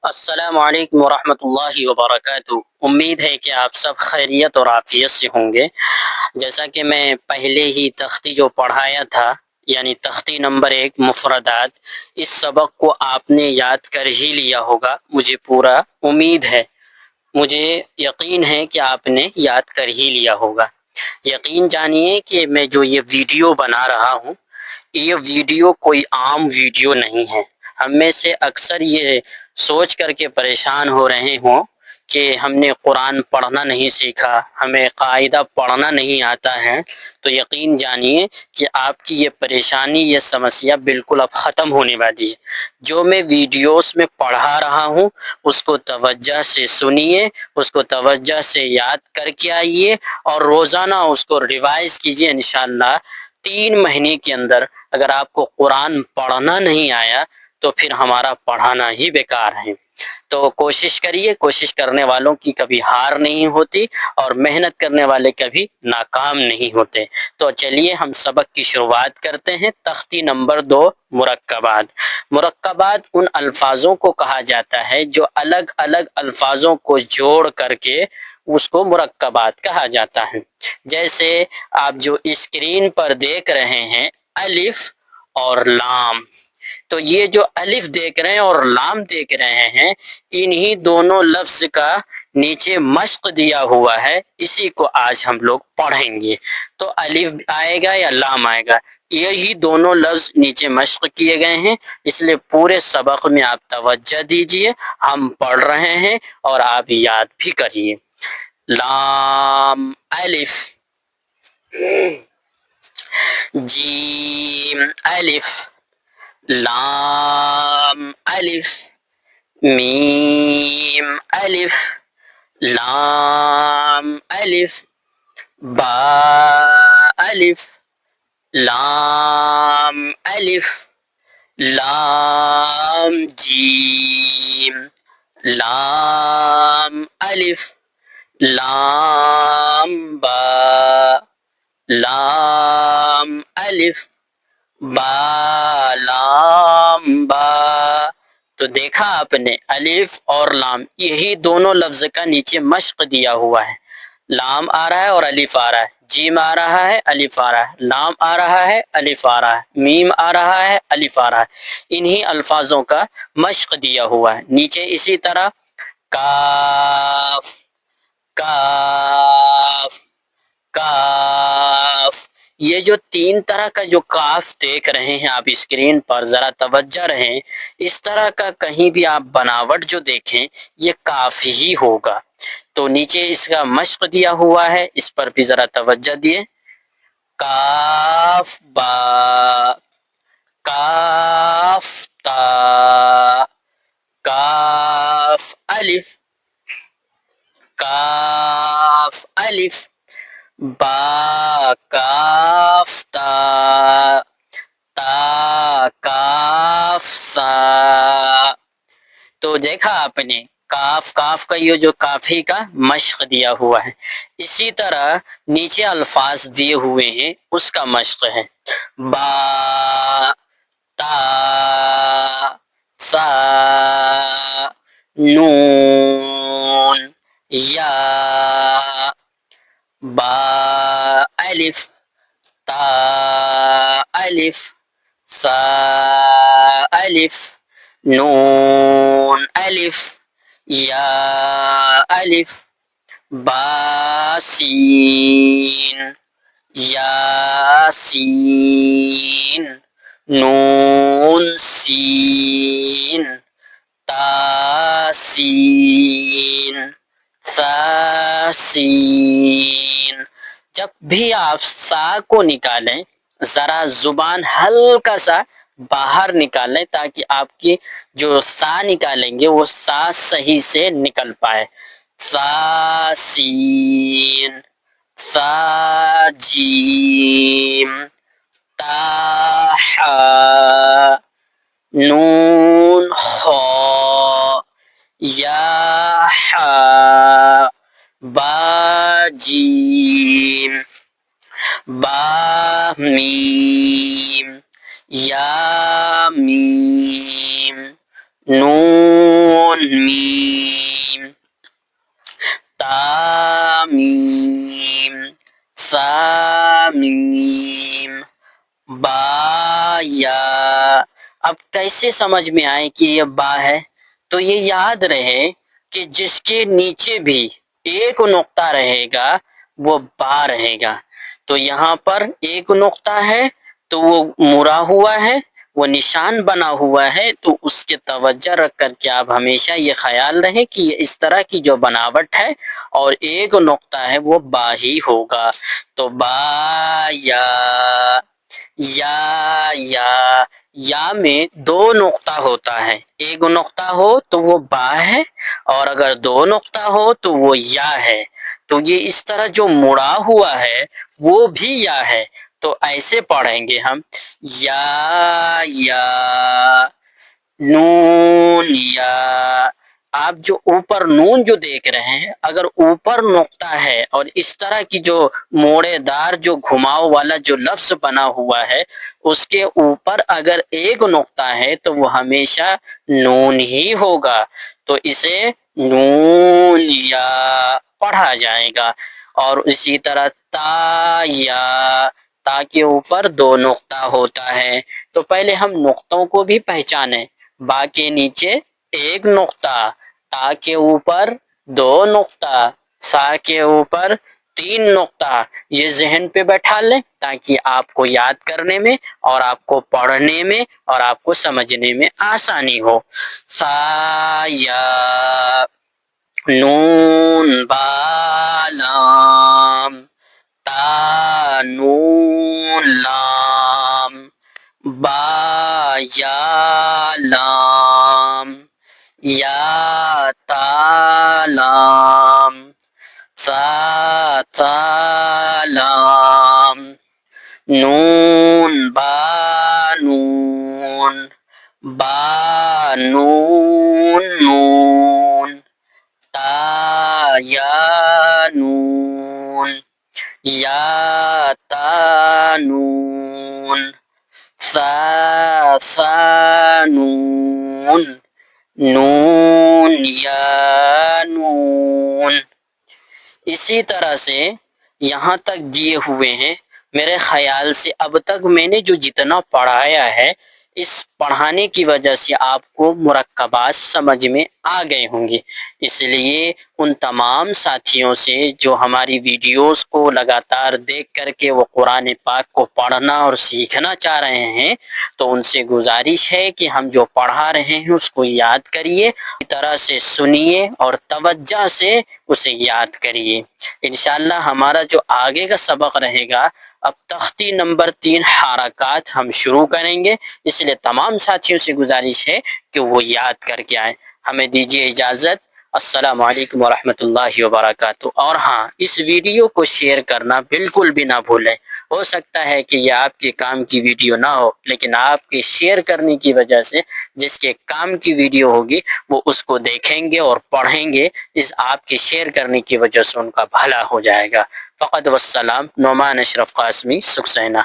السلام علیکم ورحمۃ اللہ وبرکاتہ۔ امید ہے کہ آپ سب خیریت اور عافیت سے ہوں گے۔ جیسا کہ میں پہلے ہی تختی جو پڑھایا تھا، یعنی تختی نمبر 1 مفردات، اس سبق کو آپ نے یاد کر ہی لیا ہوگا، مجھے پورا امید ہے، مجھے یقین ہے کہ آپ نے یاد کر ہی لیا ہوگا۔ یقین جانیے کہ میں جو یہ ویڈیو بنا رہا ہوں، یہ ویڈیو کوئی عام ویڈیو نہیں ہے۔ ہم میں سے اکثر یہ سوچ کر کے پریشان ہو رہے ہوں کہ ہم نے قرآن پڑھنا نہیں سیکھا، ہمیں قاعدہ پڑھنا نہیں آتا ہے، تو یقین جانیے کہ آپ کی یہ پریشانی، یہ سمسیا بالکل اب ختم ہونے والی ہے۔ جو میں ویڈیوز میں پڑھا رہا ہوں اس کو توجہ سے سنیے، اس کو توجہ سے یاد کر کے آئیے اور روزانہ اس کو ریوائز کیجیے۔ انشاءاللہ 3 مہینے کے اندر اگر آپ کو قرآن پڑھنا نہیں آیا تو پھر ہمارا پڑھانا ہی بیکار ہے۔ تو کوشش کریے، کوشش کرنے والوں کی کبھی ہار نہیں ہوتی اور محنت کرنے والے کبھی ناکام نہیں ہوتے۔ تو چلیے ہم سبق کی شروعات کرتے ہیں۔ تختی نمبر 2 مرکبات۔ مرکبات ان الفاظوں کو کہا جاتا ہے جو الگ الگ الفاظوں کو جوڑ کر کے اس کو مرکبات کہا جاتا ہے۔ جیسے آپ جو اسکرین پر دیکھ رہے ہیں الف اور لام، تو یہ جو الف دیکھ رہے ہیں اور لام دیکھ رہے ہیں، انہی دونوں لفظ کا نیچے مشق دیا ہوا ہے، اسی کو آج ہم لوگ پڑھیں گے۔ تو الف آئے گا یا لام آئے گا، یہی دونوں لفظ نیچے مشق کیے گئے ہیں، اس لیے پورے سبق میں آپ توجہ دیجئے، ہم پڑھ رہے ہیں اور آپ یاد بھی کریے۔ لام الف، جیم الف، لام الف، میم الف، لام الف، با الف، لام الف، لام جیم، لام الف، لام با، لام الف، با لام با۔ تو دیکھا آپ نے الف اور لام، یہی دونوں لفظ کا نیچے مشق دیا ہوا ہے۔ لام آ رہا ہے اور الف آ رہا ہے، جیم آ رہا ہے، الف آ رہا ہے، لام آ رہا ہے، الف آ رہا ہے، میم آ رہا ہے، الف آ رہا ہے۔ انہی الفاظوں کا مشق دیا ہوا ہے۔ نیچے اسی طرح کاف، کاف، کاف، یہ جو 3 طرح کا جو کاف دیکھ رہے ہیں آپ اسکرین پر، ذرا توجہ رہیں، اس طرح کا کہیں بھی آپ بناوٹ جو دیکھیں یہ کاف ہی ہوگا۔ تو نیچے اس کا مشق دیا ہوا ہے، اس پر بھی ذرا توجہ دیے۔ کاف با، کاف تا، کاف الف، کاف الف، با کاف تا، تا کاف سا۔ تو دیکھا آپ نے کاف، کاف کا یہ جو کافی کا مشق دیا ہوا ہے۔ اسی طرح نیچے الفاظ دیے ہوئے ہیں اس کا مشق ہے۔ با، تا، سا، نون، یا، با الف، تا الف، سا الف، نون الف، یا الف، با سین، یا سین، نون سین، تا سین، سا سین۔ جب بھی آپ سا کو نکالیں ذرا زبان ہلکا سا باہر نکالیں تاکہ آپ کی جو سا نکالیں گے وہ سا صحیح سے نکل پائے۔ سا سین، سا جیم، تا حا، نون خا، یا حا، با جیم، با میم، یا میم، نون میم سا میم با یا۔ اب کیسے سمجھ میں آئے کہ یہ با ہے؟ تو یہ یاد رہے کہ جس کے نیچے بھی ایک نقطہ رہے گا وہ با رہے گا۔ تو یہاں پر ایک نقطہ ہے تو وہ مرا ہوا ہے، وہ نشان بنا ہوا ہے، تو اس کے توجہ رکھ کر کے آپ ہمیشہ یہ خیال رہے کہ یہ اس طرح کی جو بناوٹ ہے اور ایک نقطہ ہے وہ با ہی ہوگا۔ تو با یا میں دو نقطہ ہوتا ہے، ایک نقطہ ہو تو وہ با ہے، اور اگر دو نقطہ ہو تو وہ یا ہے۔ تو یہ اس طرح جو مڑا ہوا ہے وہ بھی یا ہے، تو ایسے پڑھیں گے ہم یا نون یا۔ آپ جو اوپر نون جو دیکھ رہے ہیں، اگر اوپر نقطہ ہے اور اس طرح کی جو موڑے دار جو گھماؤ والا جو لفظ بنا ہوا ہے اس کے اوپر اگر ایک نقطہ ہے تو وہ ہمیشہ نون ہی ہوگا، تو اسے نون یا پڑھا جائے گا۔ اور اسی طرح تا کے اوپر دو نقطہ ہوتا ہے، تو پہلے ہم نقطوں کو بھی پہچانیں۔ با کے نیچے ایک نقطہ، تا کے اوپر دو نقطہ، سا کے اوپر تین نقطہ، یہ ذہن پہ بیٹھا لیں تاکہ آپ کو یاد کرنے میں اور آپ کو پڑھنے میں اور آپ کو سمجھنے میں آسانی ہو۔ سا یا نون با لام تا نون لام با یا لام یا تا لام سا تا لام نون با نون با نون نون تا یا نون یا تا نون سا نون نون یا نون۔ اسی طرح سے یہاں تک دیے ہوئے ہیں۔ میرے خیال سے اب تک میں نے جو جتنا پڑھایا ہے اس پڑھانے کی وجہ سے آپ کو مرکبات سمجھ میں آ گئے ہوں گے، اس لیے ان تمام ساتھیوں سے جو ہماری ویڈیوز کو لگاتار دیکھ کر کے وہ قرآن پاک کو پڑھنا اور سیکھنا چاہ رہے ہیں تو ان سے گزارش ہے کہ ہم جو پڑھا رہے ہیں اس کو یاد کریے، اس طرح سے سنیے اور توجہ سے اسے یاد کریے۔ انشاءاللہ ہمارا جو آگے کا سبق رہے گا، اب تختی نمبر 3 حرکات ہم شروع کریں گے، اس لیے تمام ساتھیوں سے گزارش ہے کہ وہ یاد کر کے آئیں۔ ہمیں دیجیے اجازت۔ السلام علیکم ورحمۃ اللہ وبرکاتہ۔ اور ہاں، اس ویڈیو کو شیئر کرنا بالکل بھی نہ بھولیں۔ ہو سکتا ہے کہ یہ آپ کے کام کی ویڈیو نہ ہو، لیکن آپ کے شیئر کرنے کی وجہ سے جس کے کام کی ویڈیو ہوگی وہ اس کو دیکھیں گے اور پڑھیں گے، اس آپ کے شیئر کرنے کی وجہ سے ان کا بھلا ہو جائے گا۔ فقط والسلام، نعمان اشرف قاسمی، سکسینہ۔